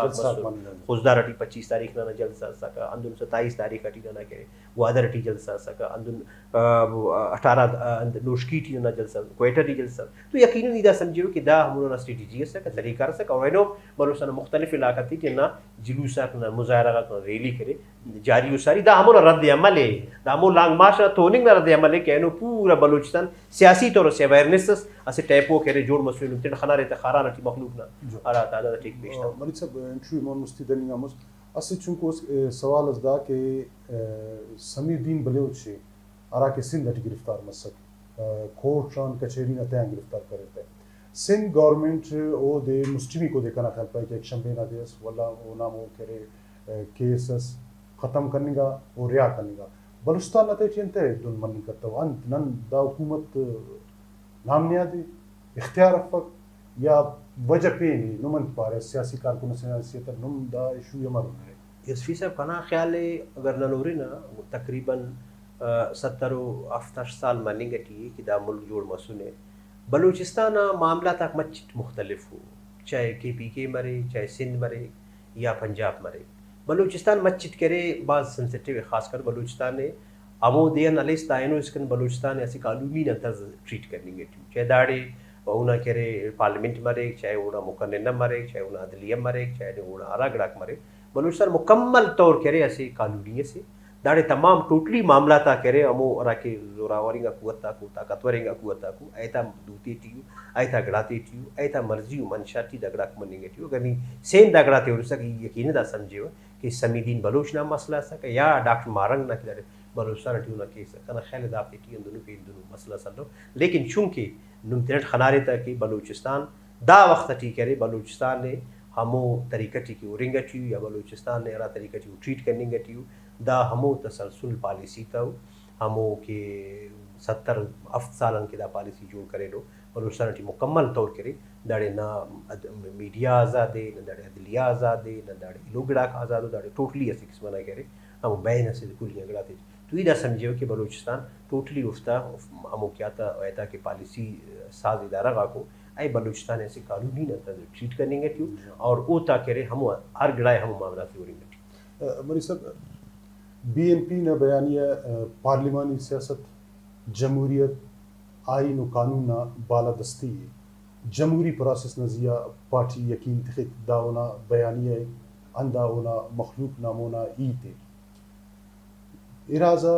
खुजदार टी 25 तारीख ना जलसा सका अंदुन 27 तारीख टी ना करे वादर टी जलसा सका अंदुन 18 नोशकी टी ना जलसा क्वेटा टी जलसा तो यकीनन इदा समझियो कि दा हम ना स्ट्रेटजी सका तरीका सका और नो बलूचिस्तान मुख्तलिफ इलाका ती ना जुलूसा ना मुजाहरा ना रैली करे जारी सारी दा हम रद्द अमल है दा हम लॉन्ग मार्च तोनिंग ना रद्द अमल है कि पूरा बलूचिस्तान सियासी तौर से अवेयरनेस असे टैपो करे जोड़ मसले नुक्ते खाना रहते खारा नटी मखलूक ना आरा तादा ठीक बेशता मलिक साहब इंटरव्यू मन मुस्तिदनी आमस असे चुंको सवाल अजदा के समीउद्दीन बलोच आरा के सिंध नटी गिरफ्तार मसक कोर्ट रान कचहरी न तय गिरफ्तार करे थे सिंध गवर्नमेंट ओ दे मुस्लिमी को देखना था पे एक शंबे ना देस वला ओ नाम ओ करे केसेस खत्म करने का और रिया करने का बलूचिस्तान नते चिंते दुन मन करता अंत नन दा हुकूमत नाम नियादी इख्तियार अफक या वजह पे नहीं नुमन पारे सियासी कारकुन सियासत नुम दा इशू यमर है इसफी साहब कना ख्याल है अगर नलोरी ना तकरीबन 70 साल मानेंगे कि दा मुल्क जोड़ मसूने बलूचिस्तान मामला तक मच मुख्तलिफ हो चाहे KPK मरे चाहे सिंध मरे या पंजाब मरे बलूचिस्तान मस्जिद करे बाज सेंसिटिव खासकर बलूचिस्तान ने अमोदियन अलिस तायनो इसकन बलूचिस्तान ऐसी कानूनी न तर्ज ट्रीट करनी है चाहे दाड़े उना करे पार्लियामेंट मरे चाहे उना मुकन्ना मरे चाहे उना अदलिया मरे चाहे उना आरागड़ाक मरे बलूचिस्तान मुकम्मल तौर करे ऐसे कानूनी से दाड़े तमाम टोटली मामला ता करे अमो अरा के जोरावरिंगा कुवत्ता को ताकतवरिंगा कुवत्ता को ऐता दूती टियू ऐता गड़ाती टियू ऐता मर्जी मनशाती दगड़ा मनिंगे टियू अगर नहीं सेम दगड़ाते और सक यकीन दा समझियो कि समीदीन बलूच ना मसला सक या डॉक्टर मारंग ना किधर बलूचिस्तान टियू ना केस कना ख्याल दा टियू दोनों पे दोनों मसला सल्लो लेकिन चूंकि नुमतिरट खनारे तक कि बलूचिस्तान दा वक्त टी करे बलूचिस्तान ने हमो तरीका की उरिंगटी या बलूचिस्तान ने अरा तरीका की ट्रीट करने गटी दा हमो तसलसल पॉलिसी था हमो के 70 सालन की दा पॉलिसी जोड़ करे लो बलूचिस्तान की मुकम्मल तौर करे दाड़े ना मीडिया आज़ाद है ना दाड़े अदलिया आज़ाद है ना दाड़े लोगड़ा आज़ाद हो दाड़े टोटली ऐसी किस्म ना करे हम बैन से कुलियाँ गड़ा थे तो इधर समझे कि बलूचिस्तान टोटली उफ्ता हमो क्या था ऐसा कि पॉलिसी साज इदारा का को आई बलूचिस्तान ऐसे कानूनी न ट्रीट करने क्यों और वो ता करे हम हर गड़ाए हम मामला से उड़ेंगे मरी सब BNP ने बयानिया पार्लिमानी सियासत जमहूरियत आइन व कानून बालादस्ती जमहूरी प्रोसेस नजिया पार्टी यकीन तखिक दावना बयानिया अंदा होना मखलूक नामोना ईते इराज़ा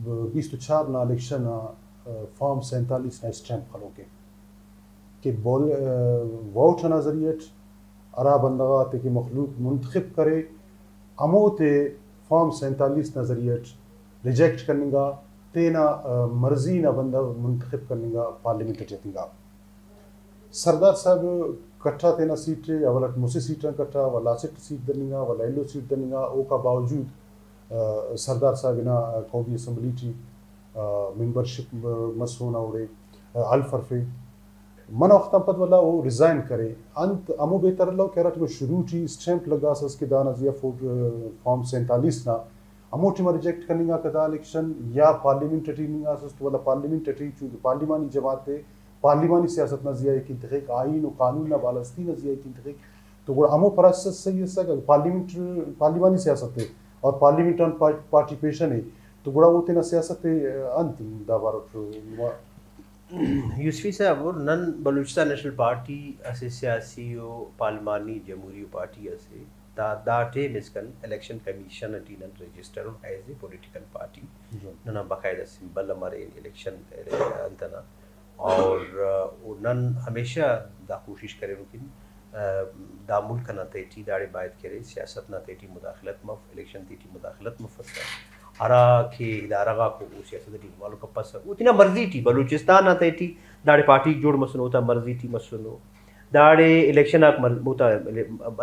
24 ना इलेक्शन फॉर्म 47 ना स्टैम्प खलोगे कि बोल वोट नजरियत अरा बंदगा ते कि मखलूक मुंतखब करे अमोते फॉर्म 47 नजरियत रिजेक्ट करनेगा तेना मर्जी ना बंदा मुंतखब करनेगा पार्लियामेंट जतिंगा सरदार साहब कट्ठा तेना सीट अवलट मुसे सीट कट्ठा वाला सीट दनिगा वाला एलो सीट दनिगा ओ का बावजूद सरदार साहब ना कौमी असम्बली की मेंबरशिप मसोना उड़े अल्फरफे मन वक्त पद वाला वो रिजाइन करे अंत अमो बेहतर लो कह रहा तो शुरू थी स्टैम्प लगा सस के दाना जिया फॉर्म 47 ना अमो टीम रिजेक्ट करनेगा कदा इलेक्शन या पार्लियामेंट्री निगा सस तो वाला पार्लियामेंट्री चूंकि पार्लिमानी जमात पार्लिमानी सियासत न जिया की तहकीक आइन और कानून न बालस्ती न जिया की तहकीक तो वो अमो प्रोसेस सही है पार्लियामेंट पार्लिमानी सियासत है और पार्लियामेंट पार्टिसिपेशन है तो बड़ा वो तेना सियासत अंतिम दाबार यूसफी साहब और नन बलूचिस्तान नेशनल पार्टी असे सियासी और पार्लिमानी जमहूरी पार्टी असे दाटे मिसकन इलेक्शन कमीशन अटी नन register as a political party नना बाकायदा सिंबल हमारे इलेक्शन अंतना और नन हमेशा दा कोशिश करे रुकिन दा मुल्क ना तेटी दाड़े बायत करे सियासत ना तेटी मुदाखलत मफ इलेक्शन तेटी मुदाखलत मुफस्सा अरा के इदारा को सियासत टी वालों का पस उतना मर्जी थी बलूचिस्तान ना तेटी दाड़े पार्टी जोड़ मसनो होता मर्जी थी मसनो दाड़े इलेक्शन आक होता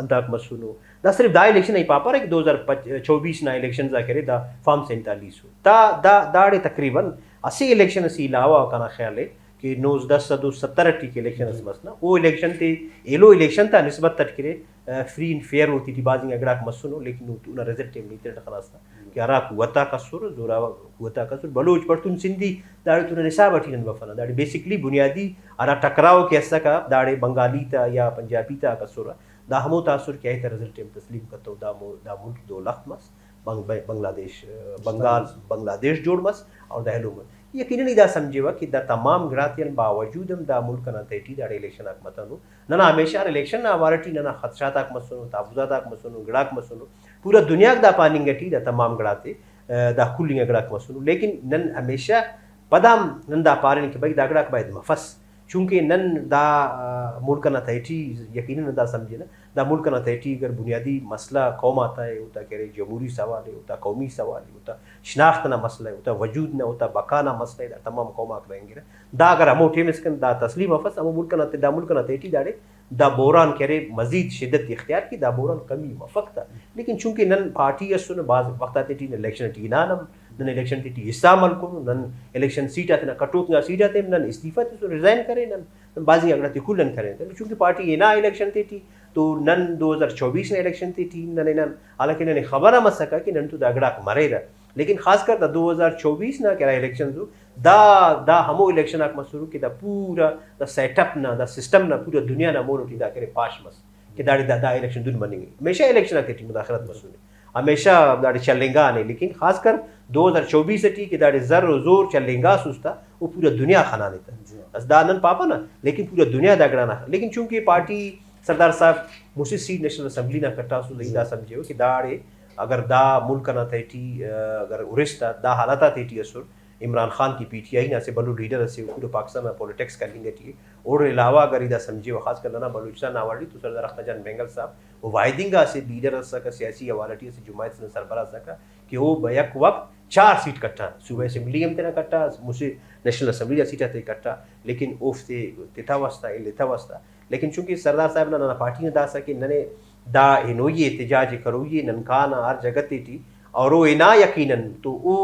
अंताक मसनो दा सिर्फ दा इलेक्शन नहीं पापा रहे 2024 ना इलेक्शन जा करे दा फॉर्म 47 दा दा दाड़े तकरीबन 80 इलेक्शन से अलावा का ना ख्याल है कि 1970 के इलेक्शन बस ना वो इलेक्शन थे एलो इलेक्शन था निस्बत तट करे फ्री एंड फेयर होती थी बाजी अगड़ा मसनो लेकिन उतना रिजल्ट नहीं थे खलास था कि अरा कुवता का सुर जोरा कुवता का सुर बलूच पख्तून सिंधी दाड़े तूने निसाब अठीन बफना दाड़े बेसिकली बुनियादी अरा टकराव के ऐसा का दाड़े बंगाली था या पंजाबी था का सुर दा हमो तासुर क्या है रिजल्ट तस्लीम करता दा मुल्क 2 लाख मस बांग्लादेश बांग्लादेश जोड़ मस और दहलो में यकीनन इदा समझेवा कि दा तमाम ग्रातियन बावजूद हम दा मुल्क ना तेटी दाड़े इलेक्शन आक मतनो नना हमेशा इलेक्शन ना वारटी नना खदशात आक मसनो ताबुजात आक मसनो गड़ाक मसनो पूरा दुनिया दा पानी गटी दा तमाम गड़ाते दा खुलिंग गड़ाक मसनो लेकिन नन हमेशा पदाम नन दा पारन के भाई दा गड़ाक बायद मफस चूंकि नन दा मुल्क ना तेटी यकीनन दा समझे ना दा मुल्क ना तेटी अगर बुनियादी मसला कौम आता है होता कह रहे जमहूरी सवाल है होता कौमी सवाल है होता शनाख्त ना मसला है होता वजूद ना होता बका ना मसला है तमाम कौम आक रहेंगे दा अगर हम उठे मिसकन दा तस्लीम अफस हम मुल्क ना तेटी दाड़े दा बोरान कह रहे मजीद शिद्दत इख्तियार की दा बोरान कमी मफक था लेकिन चूंकि नन पार्टी असुन बाज वक्त आते टी इलेक्शन टी नानम नन इलेक्शन टी इस्तामल को नन इलेक्शन सीट आते ना कटोक ना सीट आते नन इस्तीफा तो रिजाइन करे नन बाजी अगड़ा ती कुलन करें चूंकि पार्टी ये ना इलेक्शन टी तो नन 2024 में इलेक्शन थी नन हालांकि नन खबर मत सका कि नन तो दागड़ा मरेगा लेकिन खासकर दा 2024 ना कह इलेक्शन जो दा हमो इलेक्शन आक मसरू कि दा पूरा दा सेटअप ना दा सिस्टम ना पूरा दुनिया ना मोनो दा करे पाश मस कि दाड़ी दा इलेक्शन दुन बनेंगे हमेशा इलेक्शन आके टी मुदाखलत मसूल हमेशा दाड़ी चलेंगा नहीं लेकिन खासकर 2024 टी कि दाड़ी जर जोर चलेंगा सुस्ता वो पूरा दुनिया खाना नहीं था दानन पापा ना लेकिन पूरा दुनिया दागड़ा ना लेकिन चूंकि पार्टी सरदार साहब मुझे सीट नेशनल असम्बली ना कट्टा सुदा समझे कि दाड़े अगर दा मुल्क ना तेटी अगर उरिस्ता दा हालाता तेटी असुर इमरान खान की PTI ना से बलू लीडर से पूरे पाकिस्तान में पॉलिटिक्स कर लेंगे टी और अलावा अगर इदा समझे खास कर ना बलूचिस्तान नावाली तो सरदार अख्तरजान बेंगल साहब वो वायदिंगा से लीडर का सियासी हवालटी से जुमायत से सरबराह सका कि वो बैक वक्त 4 सीट कट्टा सूबे असेंबली में तेना कट्टा मुझे नेशनल असम्बली सीट आते कट्टा लेकिन ओफ से तिथा वस्ता लेकिन चूंकि सरदार साहब ना पार्टी ने दासा कि नने दा इनोई एहतजाज करो ये ननकाना हर जगह थी और वो इना यकीनन तो वो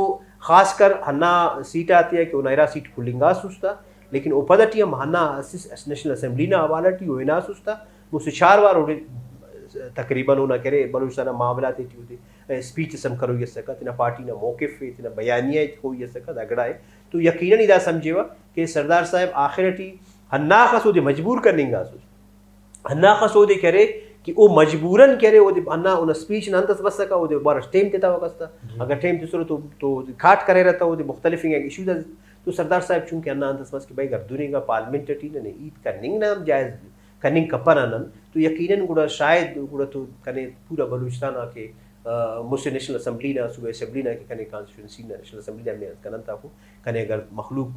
खासकर हन्ना सीट आती है कि उनायरा सीट खुलिंगा सुस्ता लेकिन उपदटी हम हन्ना नेशनल असेंबली ना हवालाटी वो इना सुस्ता मुझसे 4 बार उड़े तकरीबन उना करे बलूचिस्तान मामला थी होती स्पीच सम करो ये सका तना पार्टी ना मौक़िफ़ है तना बयानिया हो ये सका दगड़ा है तो यकीनन इदा समझेवा कि सरदार साहब आखिरटी हन्ना खसोदे मजबूर करनेगा हन्ना खसोदे करे कि वो मजबूरन करे वो अन्ना उन स्पीच ना अंतस बस सका वो बार टाइम देता वकस्ता अगर टाइम तीसरो तो खाट करे रहता वो मुख्तलिफ इशूज तो सरदार साहब चूंकि अन्ना अंतस बस कि भाई गर्दुनेगा पार्लियामेंट टी ने ईद करनिंग नाम जायज़ कनिंग कपन तो यकीनन गुड़ा शायद गुड़ा तो कने पूरा बलूचिस्तान आके मुझसे नेशनल असेंबली ना सूबे असेंबली ना के कने कॉन्स्टिट्यूंसी ना नेशनल असेंबली में कनन था को कने अगर मखलूक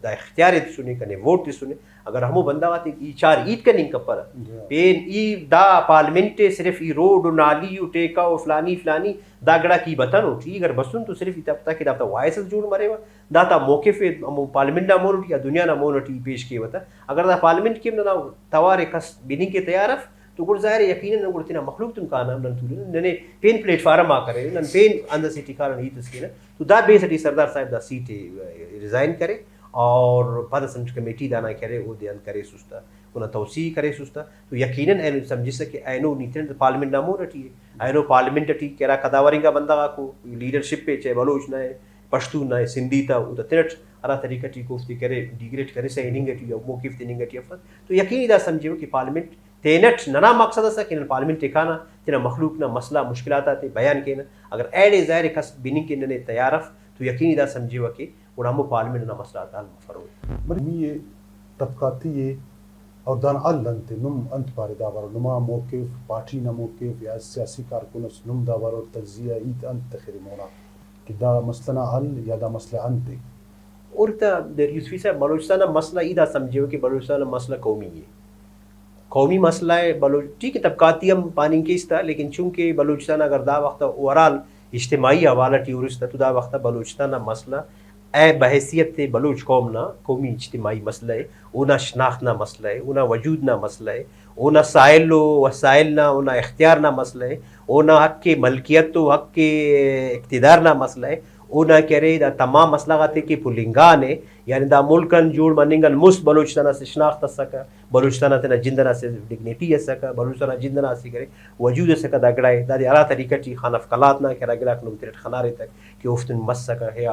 दा इख्तियार सुने कने वोट सुने अगर हमो बंदा वाती ई 4 ईद कनिंग कपर पेन ई दा पार्लियामेंट सिर्फ ई रोड नाली टेका ओ फलानी दागड़ा की बतानो ठीक अगर बसुन तो सिर्फ इतना पता कि दाता वायस जोड़ मरेवा दाता मौके पे हम पार्लियामेंट ना मोनटी या दुनिया ना मोनटी पेश किए बता अगर दा पार्लियामेंट के ना तवारे कस बिनिंग के तैयार तो गुड़ ज़ाहिर यकीनन गुड़ तिना मखलूक तुम का नाम नन नने पेन प्लेटफार्म आ करे नन पेन अंदर से टिका नहीं तस्के ना तो दा बेसटी सरदार साहब दा सीट रिजाइन करे और पार्लियामेंट कमेटी दाना करे वो ध्यान करे सुस्ता उन्हें तौसी करे सुस्ता तो यकीनन ऐनो समझ सके ऐनो नीति पार्लियामेंट नामो रटी है ऐनो पार्लियामेंट टी केरा कदावरिंगा बंदा को लीडरशिप पे चाहे बलोच ना है पश्तू ना है सिंधी था वो तिरट अरा तरीका टी कोफ्ती करे डिग्रेड करे से इनिंगटी या मौकिफ तिनिंगटी तो यकीन दा समझो कि पार्लियामेंट तेनट नना मकसद असा कि पार्लियामेंट टिकाना तेना मखलूक ना मसला मुश्किलात आते बयान के ना अगर एडे ज़ाहिर कस बिनिंग के नने तैयारफ तो यकीन दा समझो कि उड़ामो पार्लियामेंट ना मसला ताल मफरो मरी ये तबकाती ये और दान अल्लंते नुम अंत पारे दावर नुमा मौक़िफ़ पार्टी ना मौक़िफ़ या सियासी कारकुनस नुम दावर और तज्जिया ईद अंत तखरी मोना कि दा मसला हल या दा मसला अंत और ता देर यूसुफी साहब बलूचिस्तान मसला ईदा समझो कि बलूचिस्तान मसला कौमी है कौमी मसला है बलूच ठीक है तबकाती हम पानी के था लेकिन चूंकि बलूचिस्तान अगर दा वक्त ओवरऑल इज्तिमाई हवाला टूरिस्ट तो दा वक्त बलूचिस्तान मसला ए बहैसियत बलूच कौम ना कौमी इज्तिमाई मसला है उना शनाख्त ना मसला है उना वजूद ना मसला है उना साइल वसाइल ना उना इख्तियार ना मसला है उना हक के मलकियत हक के इक़्तिदार ना मसला है उना कह रहे दा तमाम मसला गाते कि पुलिंगा ने यानी दा मुल्कन जोड़ मनिंगल मुस्त बलूचिस्तान से शनाख्त सका बलूचिस्तान तना जिंदना से डिग्निटी सका बलूचिस्तान जिंदना से करे वजूद सका दगड़ाए दादी अला तरीका ची खानफ कलात ना करा गिला नुम तिरट खनारे तक कि उफ्तन मस सका है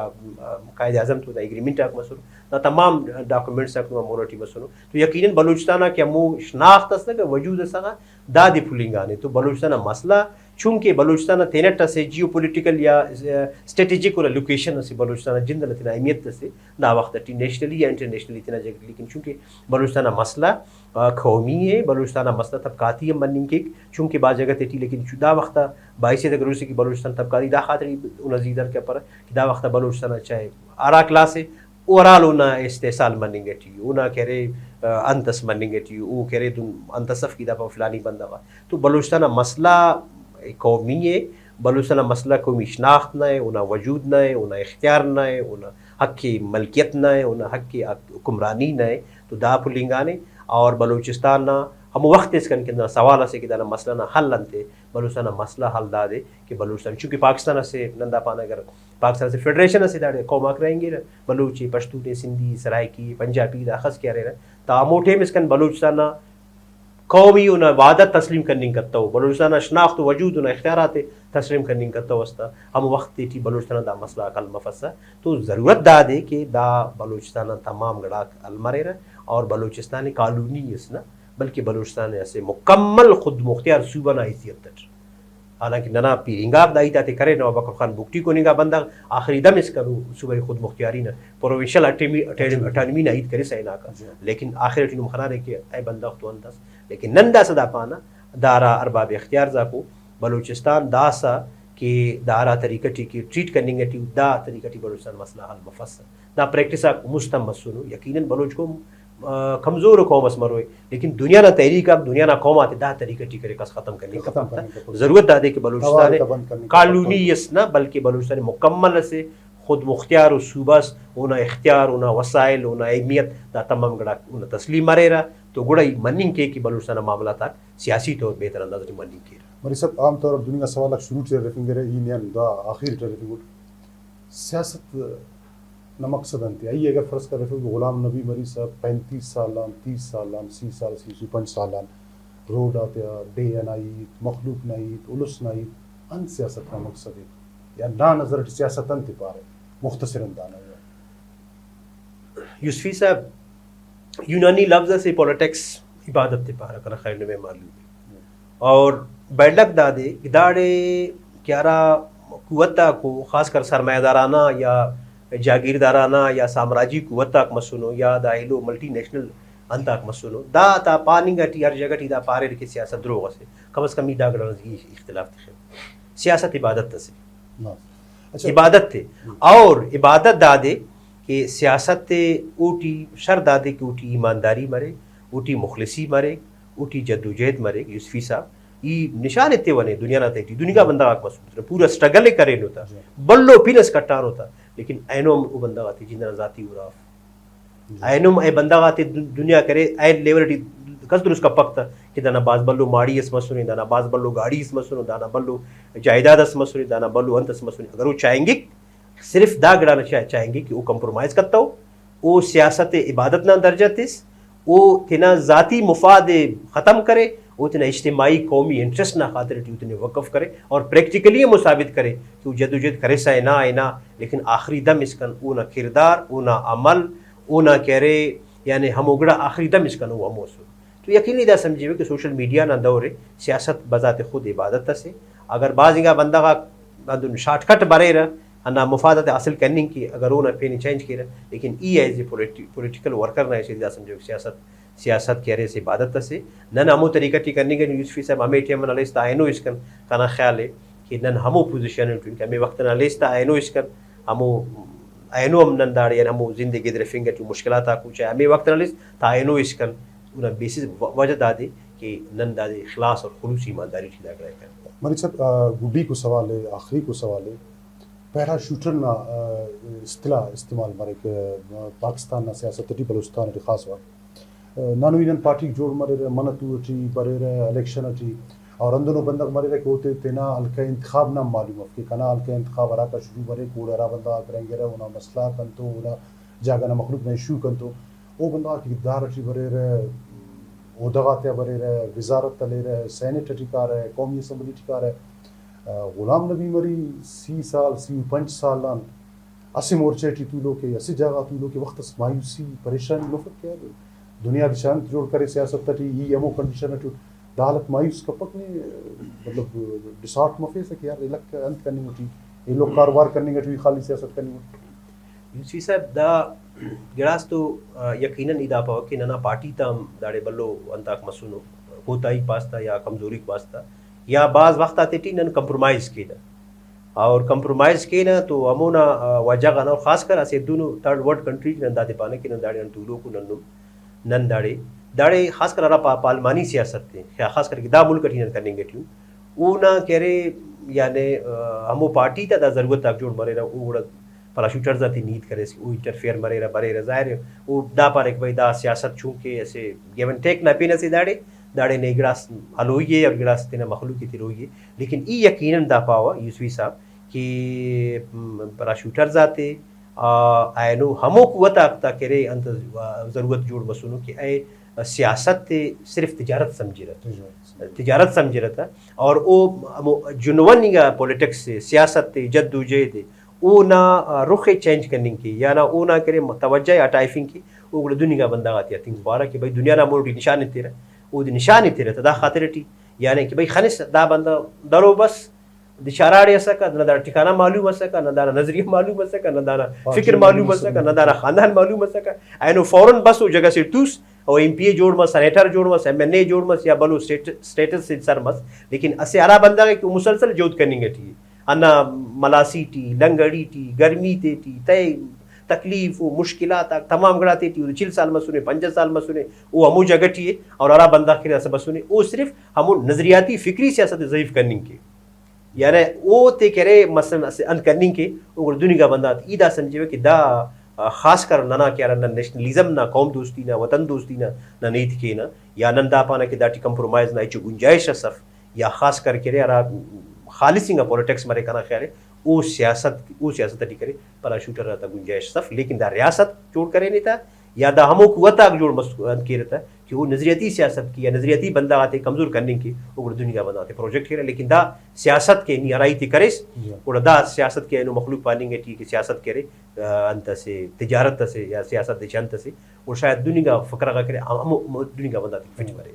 कायदे आज़म तो दा एग्रीमेंट आक मसुर दा तमाम डॉक्यूमेंट्स आक मोनोटी मसुर तो यकीनन बलूचिस्तान के मु शनाख्त सका वजूद सका दादी पुलिंगा ने तो बलूचिस्तान मसला चूंकि बलूचिस्तान तेनट से जियो पोलिटिकल या स्ट्रेटेजिक और लोकेशन से बलूचिस्तान जिंदन तना अहमियत से ना वक्त नेशनली या इंटरनेशनली तना जगह लेकिन चूंकि बलूचिस्तान मसला कौमी है बलूचिस्तान मसला तबकाती है मनिंग के चूंकि बाज़ जगह थी लेकिन जुदा वक्त बाईस अगर कि बलूचिस्तान तबकाती दा खातरी नजीदर के पर कि दा वक्त बलूचिस्तान चाहे आरा क्लास है ओवरऑल उना इस्तेसाल मनिंग टी उना कह रहे अंतस मनिंग टी वो कह रहे अंतसफ की दफ़ा फलानी बंदा तो बलूचिस्तान मसला कौमी है बलूचिस्तान मसला कौमी शनाख्त ना है उना वजूद ना है उना इख्तियार ना है उना हक की मलकियत ना है उना हक की हुक्मरानी ना है तो दा पुलिंगा ने और बलूचिस्तान ना हम वक्त इसके अंदर सवाल से कि दाना मसला ना हल अंते बलूचिस्तान मसला हल दा दे कि बलूचिस्तान चूँकि पाकिस्तान से नंदा पाना अगर पाकिस्तान से फेडरेशन से दाड़े कौमाक रहेंगे ना बलूची पश्तून सिंधी सराइकी पंजाबी दाखस क्या रहे तामोठे में इसकन बलूचिस्तान कौमी उन वादत तस्लीम करनी करता हो बलूचिस्तान शनाख्त वजूद उन इख्तियारात तस्लीम करनी करता वस्ता हम वक्त थी बलूचिस्तान दा मसला कल मफसा तो ज़रूरत दा दे कि दा बलूचिस्तान तमाम गड़ा अलमरे और बलूचिस्तान कानूनी ना बल्कि बलूचिस्तान ऐसे मुकम्मल खुद मुख्तियार सूबा ना हैसियत हालांकि नना पीरिंगा दाई ताते करे नवाब बकर खान बुकटी को निगा बंदा आखिरी दम इस करूँ सूबे खुद मुख्तियारी ना प्रोविंशियल अटानमी ना ईद करे सैना का लेकिन आखिर टीम खना रहे कि ए बंदा तो अंदस लेकिन नंदा सदा पाना दारा अरबाब इख्तियार जाको बलूचिस्तान दासा कि दारा तरीका टी की ट्रीट करने टी दा तरीका टी बलूचिस्तान मसला हल मफस दा प्रैक्टिस मुस्तम मसुनो यकीनन बलूच को कमज़ोर कौम असमर लेकिन दुनिया ना तहरीक दुनिया ना कौम आते दा तरीका टी करे कस ख़त्म करने का ज़रूरत दादे कि बलूचिस्तान कानूनी ना बल्कि बलूचिस्तान मुकम्मल से खुद मुख्तियार और सूबस उना इख्तियार उना वसाइल उना अहमियत दा तमाम गड़ा उना तस्लीम मरेरा तो गुड़ाई मनिंग के बलूचिस्तान मामला तक सियासी तौर बेहतर अंदाज मनिंग के मरी सब आम तौर पर दुनिया सवाल शुरू से रखेंगे ईनियन दा आखिर रखेंगे सियासत न मकसद अंत आई अगर फर्ज कर रहे गुलाम नबी मरी साहब 35 साल 30 साल 30 साल 5 साल रोड आते डे नाई मखलूक नाई उलुस नाई अन सियासत का मकसद है या ना नजर सियासत अंत पारे मुख्तसरन दाना यूसुफी साहब यूनानी लफ्ज़ से पॉलिटिक्स इबादत पारा कर खैर में मालूम है और बैडलक दादे गिदाड़े क्यारा कुवत्ता को खासकर सरमायादाराना या जागीरदाराना या साम्राज्य कुवत्ता मसुनो या दाइलो मल्टी नेशनल अंताक मसुनो दा ता पानी गटी हर जगह टी दा पारे के सियासत द्रोह से कम से कम ई दागड़ इख्तिलाफ थे सियासत इबादत से अच्छा इबादत थे और इबादत दादे कि सियासत ऊटी शर दादे की ऊटी ईमानदारी मरे ऊटी मुखलिसी मरे ऊटी जद्दोजहद मरे यूसुफी साहब ई निशान इतने वने दुनिया ना तेटी दुनिया बंदा आक मसूद पूरा स्ट्रगल करे होता बल्लो पिनस कट्टान होता लेकिन ऐनो वो बंदा आती जिंदा जाती उराफ ऐनो ए बंदा आती दुनिया करे ऐ लेवल कसदुर उसका पक्ता कि दाना बाज बल्लो माड़ी इस मसूनी दाना बाज बल्लो गाड़ी इस मसूनो दाना बल्लो जायदाद इस मसूनी दाना बल्लो अंत इस मसूनी अगर वो चाहेंगे सिर्फ दा गड़ाना चाहेंगे कि वो कंप्रोमाइज करता हो वो सियासत इबादत ना दर्जा तिस वो तना ज़ाती मुफाद ख़त्म करे वो तना इज्तिमाई कौमी इंटरेस्ट ना खातिर उतने वक़फ़ करे और प्रैक्टिकली ये मुसाबित करे कि वो जदोजहद करे सा ना आना लेकिन आखिरी दम इसकन वो ना किरदार वो ना अमल वो ना कह रहे यानी हम उगड़ा आखिरी दम इसकन वो अमोसो तो यकीनी दा समझिए कि सोशल मीडिया ना दौरे सियासत बजाते खुद इबादत से अगर बाजिंगा बंदा का शॉर्टकट बरे रहा ना मुफादत हासिल करने की अगर वो ना पेनी चेंज किया लेकिन ई एज ए पोलिटिकल वर्कर ना ऐसे समझो सियासत कह रहे से इबादत से नन हमो तरीका टी करने के यूसुफी साहब हमें टीम नलेस्ता आयनो इसकन काना ख्याल है कि नन हमो पोजीशन कि हमें वक्त नलेस्ता आयनो इसकन हमो आयनो हम नन दाड़े हमो जिंदगी दरफिंगे तो मुश्किलात आ कुछ हमें वक्त नलेस आयनो इसकन उन बेसिस वजह दादे कि नन दादे इखलास और खुलूस ईमानदारी ठीक लग रहा है मरी सब गुड्डी को सवाल है आखिरी को सवाल है पैराशूटर ना इस्तेमाल मरे के पाकिस्तान ना सियासत टी बलूचिस्तान टी खास वा नानो यूनियन पार्टी जोड़ मरे रे मनतू टी बरे रे इलेक्शन टी और अंदनो बंदक मरे रे कोते तेना अलका इंतखाब ना मालूम है कि कना अलका इंतखाब अरा का शुरू मरे कोड़ा रा बंदा करेंगे रे उना मसला कंतो उना जागा ना मखलूक ना इशू कंतो ओ बंदा की दार टी बरे रे ओ दगाते बरे रे वजारत तले रे सेनेट टी कार है कौमी असेंबली टी कार है गुलाम नबी मरी 30 साल 5 साल असी मोर्चे टी तू लोग के असी जगह तू लोग के वक्त मायूसी परेशानी नफरत क्या है दुनिया की शांत जोड़ करे सियासत टी ई एमओ कंडीशन टू दालत मायूस कपक ने मतलब डिसॉर्ट मफे से कि यार इलक अंत करनी होती ये लोग कारोबार करने के टू खाली सियासत करनी होती यूसी साहब दा गिरास तो यकीनन इदा पाओ कि नना पार्टी तम दाड़े बल्लो अंताक मसूनो कोताही पास्ता या कमजोरी पास्ता या बाज़ वक्त आते टी नन कंप्रोमाइज़ की ना और कंप्रोमाइज़ की ना तो अमोना वजह गाना और ख़ासकर ऐसे दोनों थर्ड वर्ल्ड कंट्रीज नंदा दे पाने कि नंदाड़े नंदूलों को नन दाड़े खासकर अरा पालमानी सियासत थे खास करके दा मुल्क कठिन करने गठी वो ना कह रहे यानी हमो पार्टी ता ज़रूरत तक जोड़ मरे रहा वो पैराशूटर जाती नींद करे वो इंटरफेयर मरे रहा बरे रहा ज़ाहिर वो दा पारे भाई दा सियासत छू के ऐसे गिव एंड टेक ना पीने से दाड़े ने गिलास हलोइए और गिलास तेना मखलूक की तिरोइए लेकिन ई यकीनन दा पावा यूसुफी साहब कि पैराशूटर जाते आयनो हमो कुवत आखता करे अंत ज़रूरत जोड़ मसूनो कि ए सियासत सिर्फ तिजारत समझी रहता और वो जुनवनिगा पॉलिटिक्स से सियासत जद्दोजहद वो ना रुख चेंज करने की या ना वो ना करे तवज्जो हटाइफिंग की वो दुनिया बंदा आती है थिंक बारा कि भाई दुनिया ना मोड़ी निशान तेरा वो निशान तेरा तदा खातिरटी यानी कि भाई खनिस दा बंदा दरो बस दिशाराड़े सका न दाना ठिकाना मालूम सका न दाना नजरिया मालूम सका न दाना फिक्र मालूम सका न दाना खानदान मालूम सका ऐनो फौरन बस वो जगह से टूस और एमपीए जोड़ मस सेनेटर जोड़ मस एमएनए जोड़ मस या बलो स्टेटस से सर मस लेकिन असे आरा बंदा के मुसलसल जोत करनी टी अन्ना मलासी टी लंगड़ी टी गर्मी ते टी तय तकलीफ वो मुश्किलात तमाम गड़ाते टी 4 साल में सुने 5 साल में सुने वो हमू जगह टी और आरा बंदा के बस सुने वो सिर्फ हमू नजरियाती फिक्री सियासत ज़ईफ करने के यानी वो ते करे मसलन से अन करनी के और दुनिया बंदा ईदा समझे कि दा खास कर नना क्या ना नेशनलिज्म ना कौम दोस्ती ना वतन दोस्ती ना नीति के ना या नंदा पाना के दाटी कंप्रोमाइज ना इचु गुंजाइश सफ या खास करके रे यार खालिसिंग पॉलिटिक्स मरे कना ख्याल वो सियासत टी करे पैराशूटर रहता गुंजाइश सफ लेकिन दा रियासत जोड़ करे नहीं था या दा हमो कुवता जोड़ मस्त के रहता कि वो नजरियाती सियासत की या नजरियाती बंदा आते कमजोर करने की वो दुनिया बनाते प्रोजेक्ट करे लेकिन दा सियासत के नियराई थी करे और दा सियासत के मखलूक पानेंगे ठीक सियासत करे अंत से तिजारत से या सियासत दिशंत से और शायद दुनिया फकरा का करे हमो दुनिया बनाते फिट करे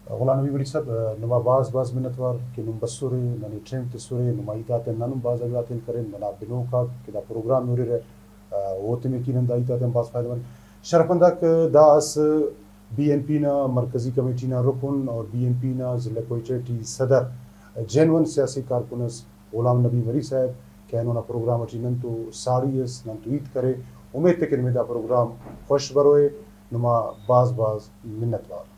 गुलाम नबी बड़ी सब नुमा बाज मिनतवार कि नुम बसुरे ननी ट्रेन तसुरे नुमा इताते ननुम बाज अगलाते करे नना बिनो का कि दा प्रोग्राम नुरे रे वो तमे की नंदा इताते बाज फायदेमंद शरफंदक दास बीएनपी ना मरकजी कमेटी ना रुकन और बीएनपी ना जिला कोयटे सदर जेनवन सियासी कारकुनस गुलाम नबी वरी साहब कहनो ना प्रोग्राम अची नंतु साड़ीस नंतु ईद करे उम्मीद तक इन में दा प्रोग्राम खुश बरोए नुमा बाज मिन्नतवार